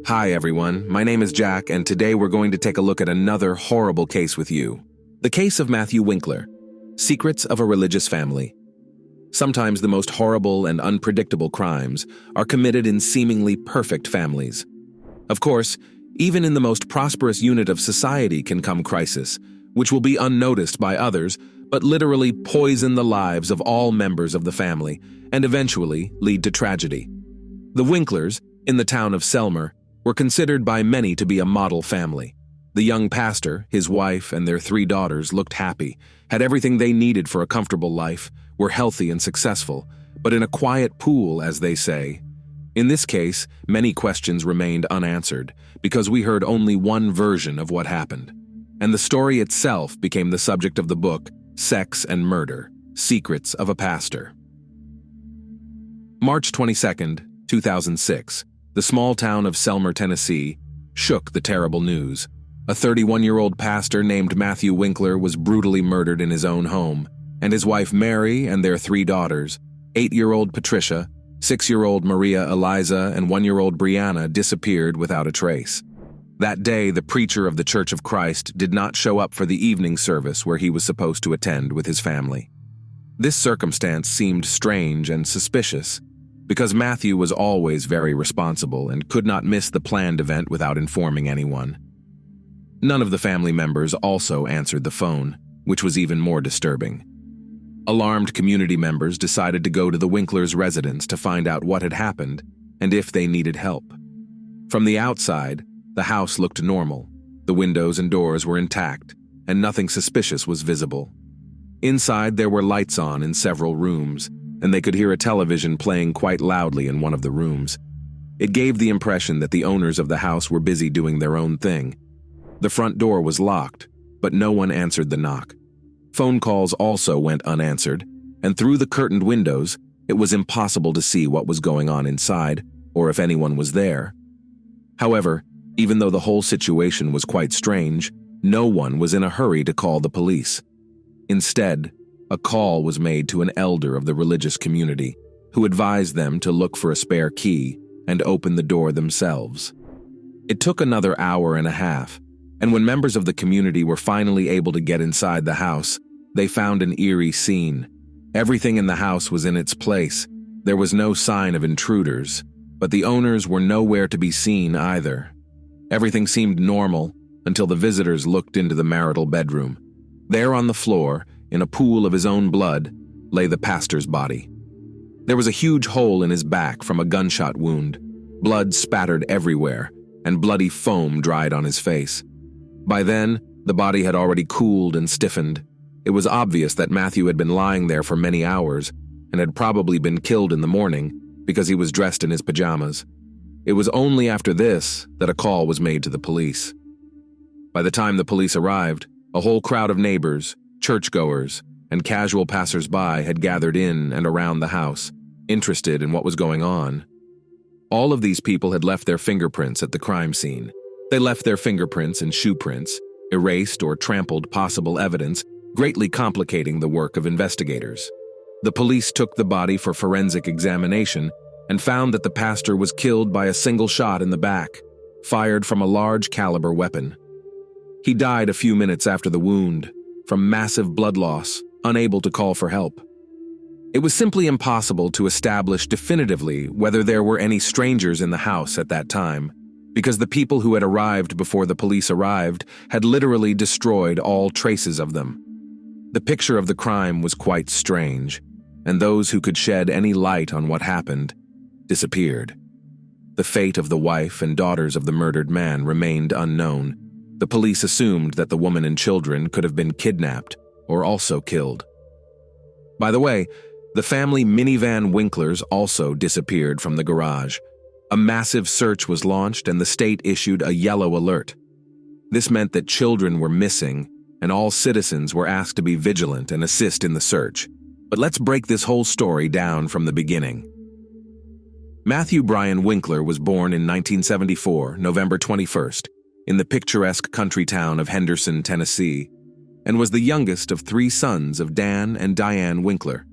Hi everyone, my name is Jack, and today we're going to take a look at another horrible case with you. The case of Matthew Winkler, Secrets of a Religious Family. Sometimes the most horrible and unpredictable crimes are committed in seemingly perfect families. Of course, even in the most prosperous unit of society can come crisis, which will be unnoticed by others, but literally poison the lives of all members of the family and eventually lead to tragedy. The Winklers, in the town of Selmer, were considered by many to be a model family. The young pastor, his wife, and their 3 daughters looked happy, had everything they needed for a comfortable life, were healthy and successful, but in a quiet pool, as they say. In this case, many questions remained unanswered because we heard only one version of what happened. And the story itself became the subject of the book, Sex and Murder: Secrets of a Pastor. March 22, 2006. The small town of Selmer, Tennessee, shook the terrible news. A 31-year-old pastor named Matthew Winkler was brutally murdered in his own home, and his wife Mary and their 3 daughters, 8-year-old Patricia, 6-year-old Maria Eliza, and 1-year-old Brianna disappeared without a trace. That day, the preacher of the Church of Christ did not show up for the evening service where he was supposed to attend with his family. This circumstance seemed strange and suspicious, because Matthew was always very responsible and could not miss the planned event without informing anyone. None of the family members also answered the phone, which was even more disturbing. Alarmed community members decided to go to the Winklers' residence to find out what had happened and if they needed help. From the outside, the house looked normal. The windows and doors were intact, and nothing suspicious was visible. Inside, there were lights on in several rooms, and they could hear a television playing quite loudly in one of the rooms. It gave the impression that the owners of the house were busy doing their own thing. The front door was locked, but no one answered the knock. Phone calls also went unanswered, and through the curtained windows, it was impossible to see what was going on inside or if anyone was there. However, even though the whole situation was quite strange, no one was in a hurry to call the police. Instead, a call was made to an elder of the religious community, who advised them to look for a spare key and open the door themselves. It took another hour and a half, and when members of the community were finally able to get inside the house, they found an eerie scene. Everything in the house was in its place. There was no sign of intruders, but the owners were nowhere to be seen either. Everything seemed normal until the visitors looked into the marital bedroom. There on the floor, in a pool of his own blood, lay the pastor's body. There was a huge hole in his back from a gunshot wound. Blood spattered everywhere, and bloody foam dried on his face. By then, the body had already cooled and stiffened. It was obvious that Matthew had been lying there for many hours and had probably been killed in the morning because he was dressed in his pajamas. It was only after this that a call was made to the police. By the time the police arrived, a whole crowd of neighbors, churchgoers, and casual passers-by had gathered in and around the house, interested in what was going on. All of these people had left their fingerprints at the crime scene. They left their fingerprints and shoe prints, erased or trampled possible evidence, greatly complicating the work of investigators. The police took the body for forensic examination and found that the pastor was killed by a single shot in the back, fired from a large caliber weapon. He died a few minutes after the wound, from massive blood loss, unable to call for help. It was simply impossible to establish definitively whether there were any strangers in the house at that time, because the people who had arrived before the police arrived had literally destroyed all traces of them. The picture of the crime was quite strange, and those who could shed any light on what happened disappeared. The fate of the wife and daughters of the murdered man remained unknown. The police assumed that the woman and children could have been kidnapped or also killed. By the way, the family minivan Winklers also disappeared from the garage. A massive search was launched and the state issued a yellow alert. This meant that children were missing and all citizens were asked to be vigilant and assist in the search. But let's break this whole story down from the beginning. Matthew Brian Winkler was born in 1974, November 21st, in the picturesque country town of Henderson, Tennessee, and was the youngest of 3 sons of Dan and Diane Winkler.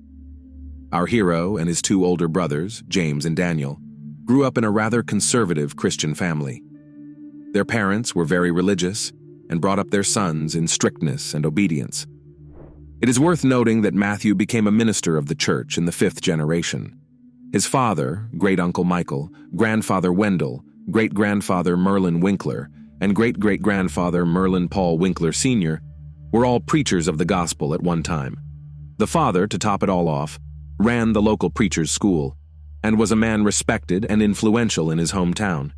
Our hero and his 2 older brothers, James and Daniel, grew up in a rather conservative Christian family. Their parents were very religious and brought up their sons in strictness and obedience. It is worth noting that Matthew became a minister of the church in the 5th generation. His father, great-uncle Michael, grandfather Wendell, great-grandfather Merlin Winkler, and great-great-grandfather Merlin Paul Winkler Sr. were all preachers of the gospel at one time. The father, to top it all off, ran the local preacher's school and was a man respected and influential in his hometown.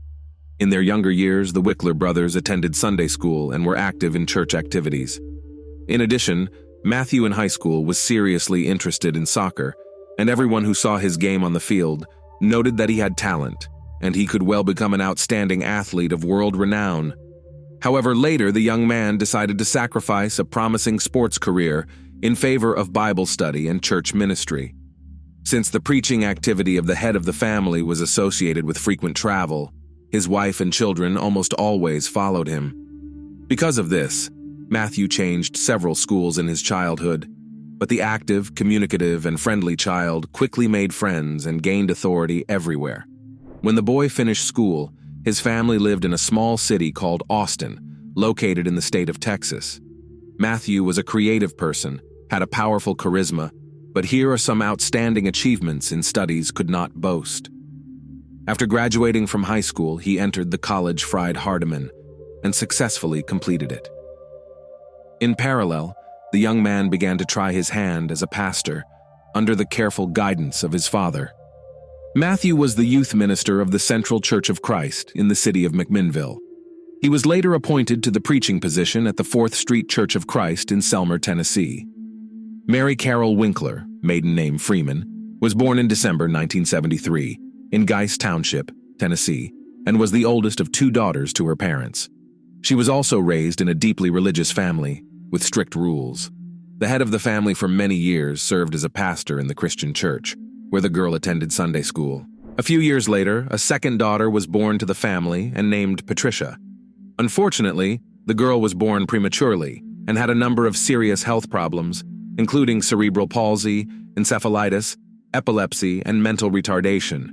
In their younger years, the Winkler brothers attended Sunday school and were active in church activities. In addition, Matthew in high school was seriously interested in soccer, and everyone who saw his game on the field noted that he had talent, and he could well become an outstanding athlete of world renown. However, later the young man decided to sacrifice a promising sports career in favor of Bible study and church ministry. Since the preaching activity of the head of the family was associated with frequent travel, his wife and children almost always followed him. Because of this, Matthew changed several schools in his childhood, but the active, communicative, and friendly child quickly made friends and gained authority everywhere. When the boy finished school, his family lived in a small city called Austin, located in the state of Texas. Matthew was a creative person, had a powerful charisma, but here are some outstanding achievements in studies could not boast. After graduating from high school, he entered the college Fried Hardeman and successfully completed it. In parallel, the young man began to try his hand as a pastor under the careful guidance of his father. Matthew was the youth minister of the Central Church of Christ in the city of McMinnville. He was later appointed to the preaching position at the 4th Street Church of Christ in Selmer, Tennessee. Mary Carol Winkler, maiden name Freeman, was born in December 1973 in Geist Township, Tennessee, and was the oldest of 2 daughters to her parents. She was also raised in a deeply religious family with strict rules. The head of the family for many years served as a pastor in the Christian church, where the girl attended Sunday school. A few years later, a second daughter was born to the family and named Patricia. Unfortunately, the girl was born prematurely and had a number of serious health problems, including cerebral palsy, encephalitis, epilepsy, and mental retardation.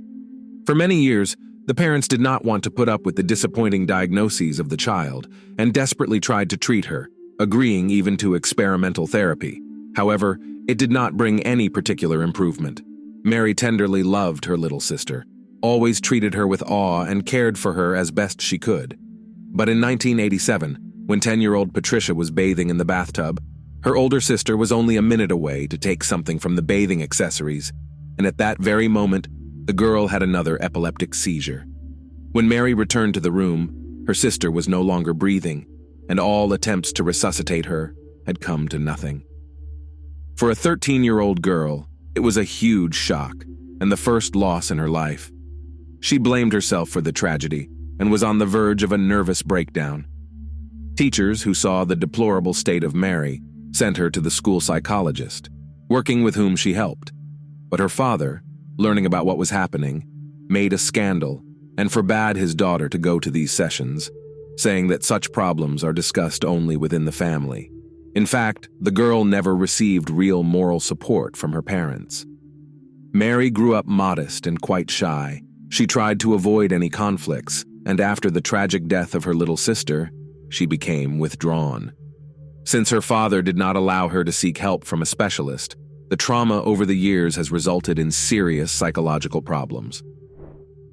For many years, the parents did not want to put up with the disappointing diagnoses of the child and desperately tried to treat her, agreeing even to experimental therapy. However, it did not bring any particular improvement. Mary tenderly loved her little sister, always treated her with awe and cared for her as best she could. But in 1987, when 10-year-old Patricia was bathing in the bathtub, her older sister was only a minute away to take something from the bathing accessories, and at that very moment, the girl had another epileptic seizure. When Mary returned to the room, her sister was no longer breathing, and all attempts to resuscitate her had come to nothing. For a 13-year-old girl, it was a huge shock and the first loss in her life. She blamed herself for the tragedy and was on the verge of a nervous breakdown. Teachers who saw the deplorable state of Mary sent her to the school psychologist, working with whom she helped. But her father, learning about what was happening, made a scandal and forbade his daughter to go to these sessions, saying that such problems are discussed only within the family. In fact, the girl never received real moral support from her parents. Mary grew up modest and quite shy. She tried to avoid any conflicts, and after the tragic death of her little sister, she became withdrawn. Since her father did not allow her to seek help from a specialist, the trauma over the years has resulted in serious psychological problems.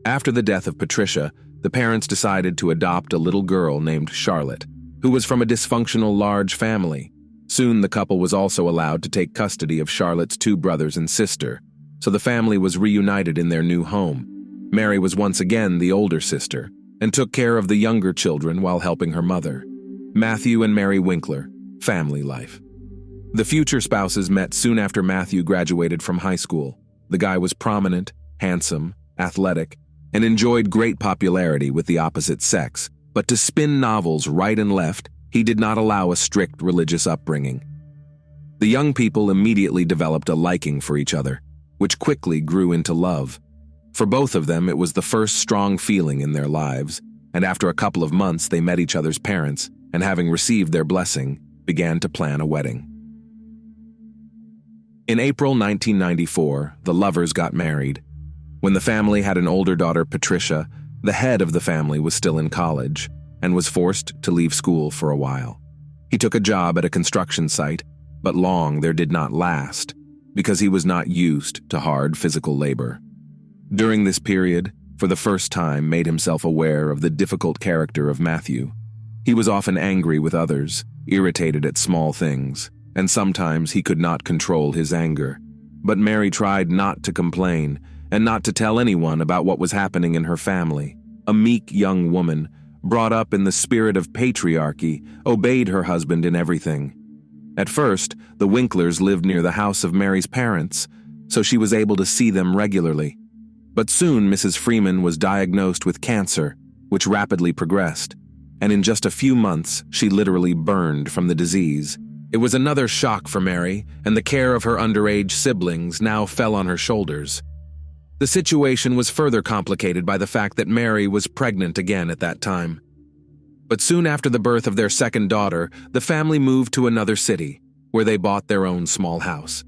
After the death of Patricia, the parents decided to adopt a little girl named Charlotte, who was from a dysfunctional large family. Soon the couple was also allowed to take custody of Charlotte's 2 brothers and sister, so the family was reunited in their new home. Mary was once again the older sister and took care of the younger children while helping her mother. Matthew and Mary Winkler, family life. The future spouses met soon after Matthew graduated from high school. The guy was prominent, handsome, athletic, and enjoyed great popularity with the opposite sex, but to spin novels right and left, he did not allow a strict religious upbringing. The young people immediately developed a liking for each other, which quickly grew into love. For both of them, it was the first strong feeling in their lives, and after a couple of months they met each other's parents, and having received their blessing, began to plan a wedding. In April 1994, the lovers got married. When the family had an older daughter, Patricia, the head of the family was still in college and was forced to leave school for a while. He took a job at a construction site, but long there did not last because he was not used to hard physical labor. During this period, for the first time, made himself aware of the difficult character of Matthew. He was often angry with others, irritated at small things, and sometimes he could not control his anger. But Mary tried not to complain and not to tell anyone about what was happening in her family. A meek young woman, brought up in the spirit of patriarchy, obeyed her husband in everything. At first, the Winklers lived near the house of Mary's parents, so she was able to see them regularly. But soon Mrs. Freeman was diagnosed with cancer, which rapidly progressed, and in just a few months she literally burned from the disease. It was another shock for Mary, and the care of her underage siblings now fell on her shoulders. The situation was further complicated by the fact that Mary was pregnant again at that time. But soon after the birth of their second daughter, the family moved to another city, where they bought their own small house.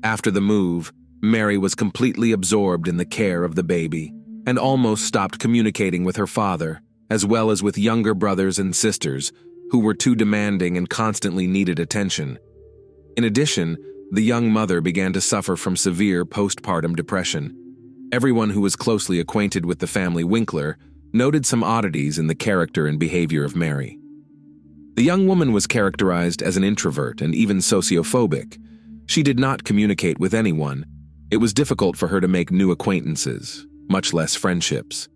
After the move, Mary was completely absorbed in the care of the baby and almost stopped communicating with her father, as well as with younger brothers and sisters who were too demanding and constantly needed attention. In addition, the young mother began to suffer from severe postpartum depression. Everyone who was closely acquainted with the family Winkler noted some oddities in the character and behavior of Mary. The young woman was characterized as an introvert and even sociophobic. She did not communicate with anyone. It was difficult for her to make new acquaintances, much less friendships.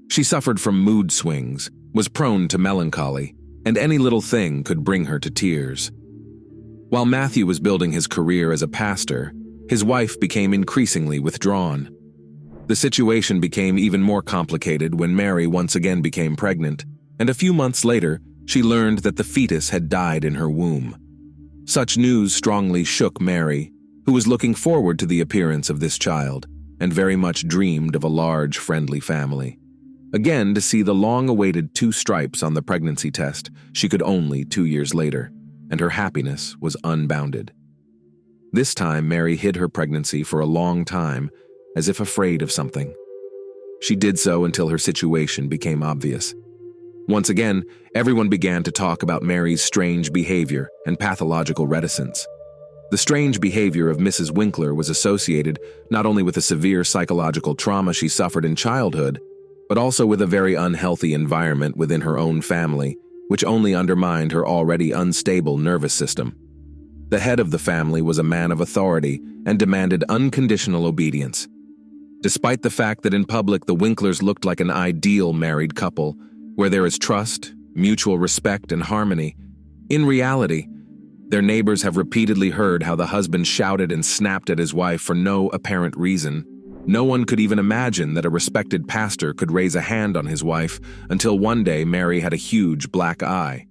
She suffered from mood swings, was prone to melancholy, and any little thing could bring her to tears. While Matthew was building his career as a pastor, his wife became increasingly withdrawn. The situation became even more complicated when Mary once again became pregnant, and a few months later, she learned that the fetus had died in her womb. Such news strongly shook Mary, who was looking forward to the appearance of this child and very much dreamed of a large, friendly family. Again, to see the long-awaited 2 stripes on the pregnancy test she could only 2 years later, and her happiness was unbounded. This time, Mary hid her pregnancy for a long time, as if afraid of something. She did so until her situation became obvious. Once again, everyone began to talk about Mary's strange behavior and pathological reticence. The strange behavior of Mrs. Winkler was associated not only with a severe psychological trauma she suffered in childhood, but also with a very unhealthy environment within her own family, which only undermined her already unstable nervous system. The head of the family was a man of authority and demanded unconditional obedience. Despite the fact that in public the Winklers looked like an ideal married couple, where there is trust, mutual respect, and harmony, in reality, their neighbors have repeatedly heard how the husband shouted and snapped at his wife for no apparent reason. No one could even imagine that a respected pastor could raise a hand on his wife until one day Mary had a huge black eye.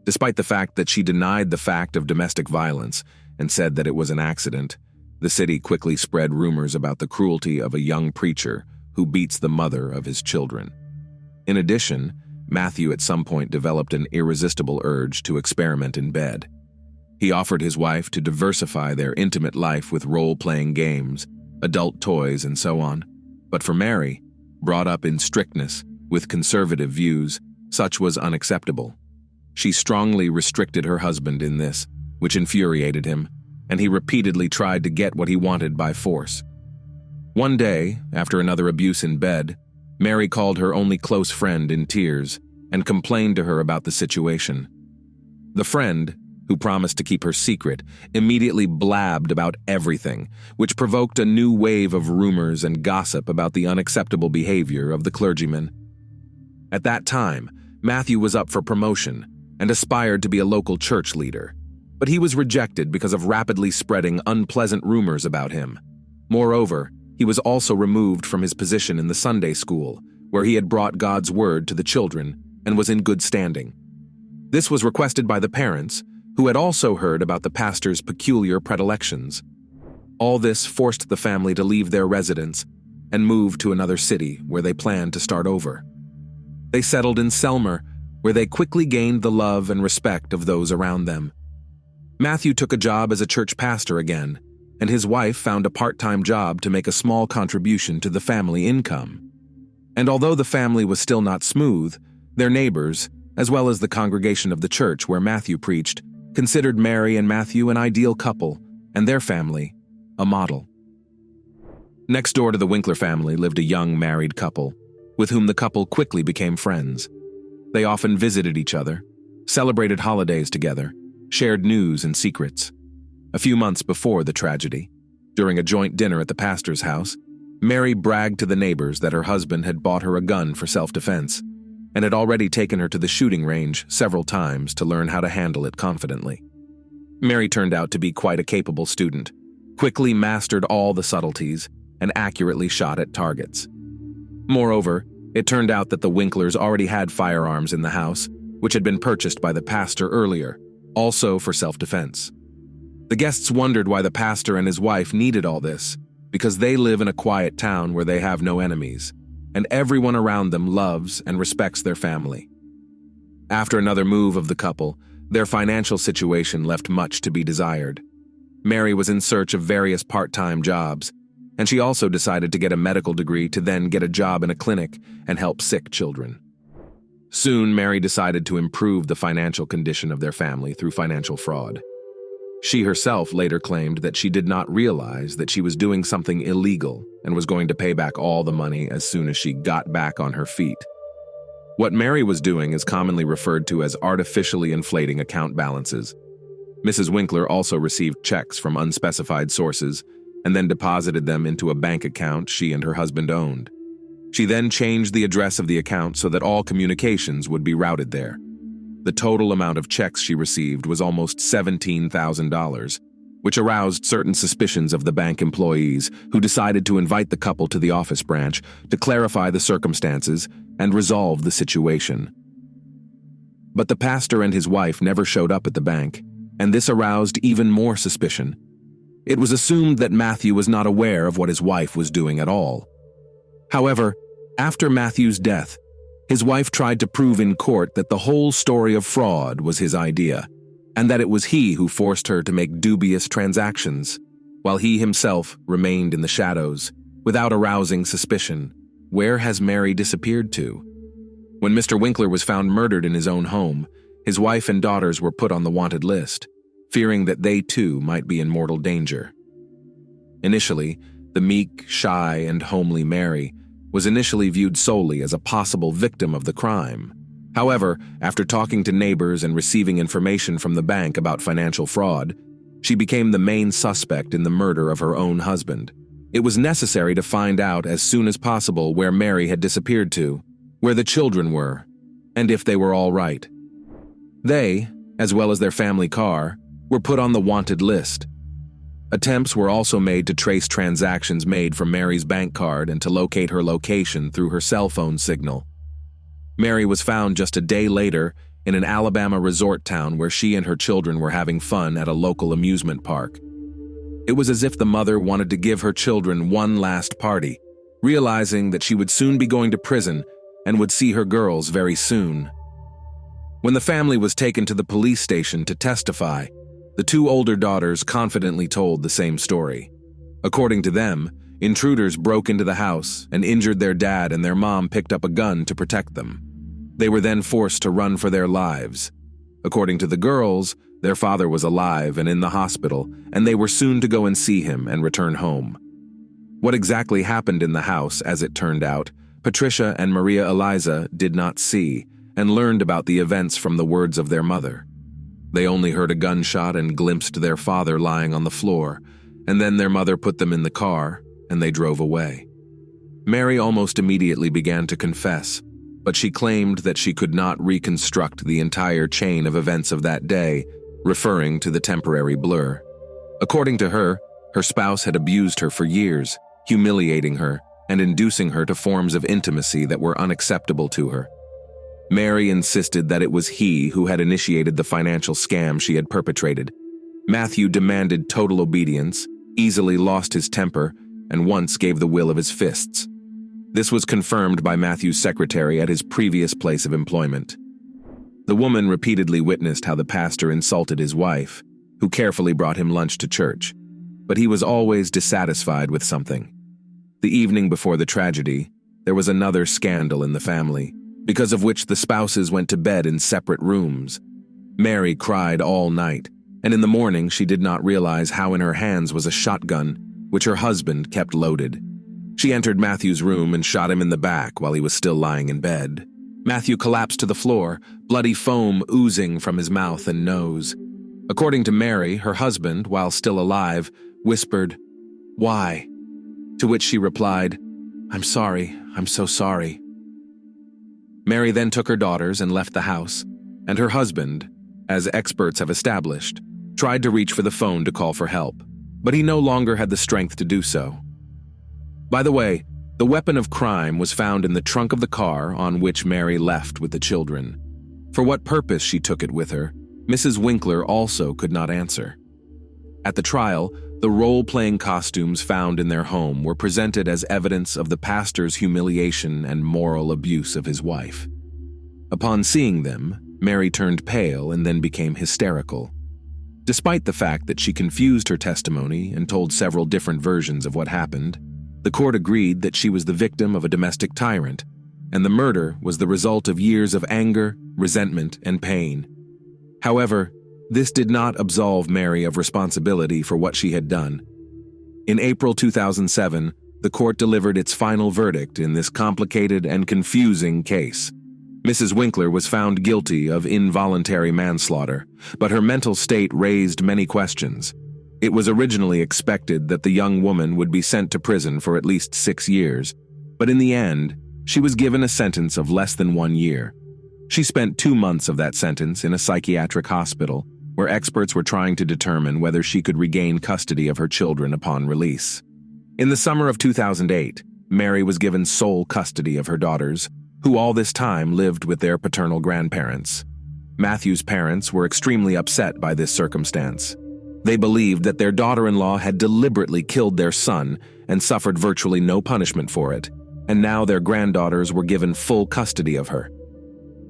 Despite the fact that she denied the fact of domestic violence and said that it was an accident, the city quickly spread rumors about the cruelty of a young preacher who beats the mother of his children. In addition, Matthew at some point developed an irresistible urge to experiment in bed. He offered his wife to diversify their intimate life with role-playing games, adult toys, and so on. But for Mary, brought up in strictness, with conservative views, such was unacceptable. She strongly restricted her husband in this, which infuriated him, and he repeatedly tried to get what he wanted by force. One day, after another abuse in bed, Mary called her only close friend in tears and complained to her about the situation. The friend, who promised to keep her secret, immediately blabbed about everything, which provoked a new wave of rumors and gossip about the unacceptable behavior of the clergyman. At that time, Matthew was up for promotion and aspired to be a local church leader, but he was rejected because of rapidly spreading unpleasant rumors about him. Moreover, he was also removed from his position in the Sunday school, where he had brought God's word to the children and was in good standing. This was requested by the parents, who had also heard about the pastor's peculiar predilections. All this forced the family to leave their residence and move to another city where they planned to start over. They settled in Selmer, where they quickly gained the love and respect of those around them. Matthew took a job as a church pastor again, and his wife found a part-time job to make a small contribution to the family income. And although the family was still not smooth, their neighbors, as well as the congregation of the church where Matthew preached, considered Mary and Matthew an ideal couple, and their family a model. Next door to the Winkler family lived a young married couple, with whom the couple quickly became friends. They often visited each other, celebrated holidays together, shared news and secrets. A few months before the tragedy, during a joint dinner at the pastor's house, Mary bragged to the neighbors that her husband had bought her a gun for self-defense and had already taken her to the shooting range several times to learn how to handle it confidently. Mary turned out to be quite a capable student, quickly mastered all the subtleties, and accurately shot at targets. Moreover, it turned out that the Winklers already had firearms in the house, which had been purchased by the pastor earlier, also for self-defense. The guests wondered why the pastor and his wife needed all this, because they live in a quiet town where they have no enemies, and everyone around them loves and respects their family. After another move of the couple, their financial situation left much to be desired. Mary was in search of various part-time jobs, and she also decided to get a medical degree to then get a job in a clinic and help sick children. Soon, Mary decided to improve the financial condition of their family through financial fraud. She herself later claimed that she did not realize that she was doing something illegal and was going to pay back all the money as soon as she got back on her feet. What Mary was doing is commonly referred to as artificially inflating account balances. Mrs. Winkler also received checks from unspecified sources and then deposited them into a bank account she and her husband owned. She then changed the address of the account so that all communications would be routed there. The total amount of checks she received was almost $17,000, which aroused certain suspicions of the bank employees, who decided to invite the couple to the office branch to clarify the circumstances and resolve the situation. But the pastor and his wife never showed up at the bank, and this aroused even more suspicion. It was assumed that Matthew was not aware of what his wife was doing at all. However, after Matthew's death, his wife tried to prove in court that the whole story of fraud was his idea, and that it was he who forced her to make dubious transactions, while he himself remained in the shadows, without arousing suspicion. Where has Mary disappeared to? When Mr. Winkler was found murdered in his own home, his wife and daughters were put on the wanted list, fearing that they too might be in mortal danger. Initially, the meek, shy, and homely Mary was initially viewed solely as a possible victim of the crime. However, after talking to neighbors and receiving information from the bank about financial fraud, she became the main suspect in the murder of her own husband. It was necessary to find out as soon as possible where Mary had disappeared to, where the children were, and if they were all right. They, as well as their family car, were put on the wanted list. Attempts were also made to trace transactions made from Mary's bank card and to locate her location through her cell phone signal. Mary was found just a day later in an Alabama resort town where she and her children were having fun at a local amusement park. It was as if the mother wanted to give her children one last party, realizing that she would soon be going to prison and would see her girls very soon. When the family was taken to the police station to testify, the two older daughters confidently told the same story. According to them, intruders broke into the house and injured their dad, and their mom picked up a gun to protect them. They were then forced to run for their lives. According to the girls, their father was alive and in the hospital, and they were soon to go and see him and return home. What exactly happened in the house, as it turned out, Patricia and Maria Eliza did not see, and learned about the events from the words of their mother. They only heard a gunshot and glimpsed their father lying on the floor, and then their mother put them in the car, and they drove away. Mary almost immediately began to confess, but she claimed that she could not reconstruct the entire chain of events of that day, referring to the temporary blur. According to her, her spouse had abused her for years, humiliating her and inducing her to forms of intimacy that were unacceptable to her. Mary insisted that it was he who had initiated the financial scam she had perpetrated. Matthew demanded total obedience, easily lost his temper, and once gave the will of his fists. This was confirmed by Matthew's secretary at his previous place of employment. The woman repeatedly witnessed how the pastor insulted his wife, who carefully brought him lunch to church. but he was always dissatisfied with something. The evening before the tragedy, there was another scandal in the family, because of which the spouses went to bed in separate rooms. Mary cried all night, and in the morning she did not realize how in her hands was a shotgun, which her husband kept loaded. She entered Matthew's room and shot him in the back while he was still lying in bed. Matthew collapsed to the floor, bloody foam oozing from his mouth and nose. According to Mary, her husband, while still alive, whispered, "Why?" To which she replied, "I'm sorry, I'm so sorry." Mary then took her daughters and left the house, and her husband, as experts have established, tried to reach for the phone to call for help, but he no longer had the strength to do so. By the way, the weapon of crime was found in the trunk of the car on which Mary left with the children. For what purpose she took it with her, Mrs. Winkler also could not answer. At the trial, the role-playing costumes found in their home were presented as evidence of the pastor's humiliation and moral abuse of his wife. Upon seeing them, Mary turned pale and then became hysterical. Despite the fact that she confused her testimony and told several different versions of what happened, the court agreed that she was the victim of a domestic tyrant, and the murder was the result of years of anger, resentment, and pain. However, this did not absolve Mary of responsibility for what she had done. In April 2007, the court delivered its final verdict in this complicated and confusing case. Mrs. Winkler was found guilty of involuntary manslaughter, but her mental state raised many questions. It was originally expected that the young woman would be sent to prison for at least 6 years, but in the end, she was given a sentence of less than 1 year. She spent 2 months of that sentence in a psychiatric hospital, where experts were trying to determine whether she could regain custody of her children upon release. In the summer of 2008, Mary was given sole custody of her daughters, who all this time lived with their paternal grandparents. Matthew's parents were extremely upset by this circumstance. They believed that their daughter-in-law had deliberately killed their son and suffered virtually no punishment for it, and now their granddaughters were given full custody of her.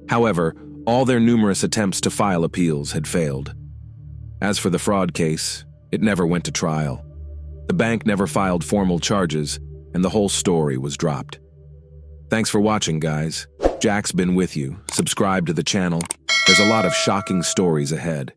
However, all their numerous attempts to file appeals had failed. As for the fraud case, it never went to trial. The bank never filed formal charges, and the whole story was dropped. Thanks for watching, guys. Jack's been with you. Subscribe to the channel. There's a lot of shocking stories ahead.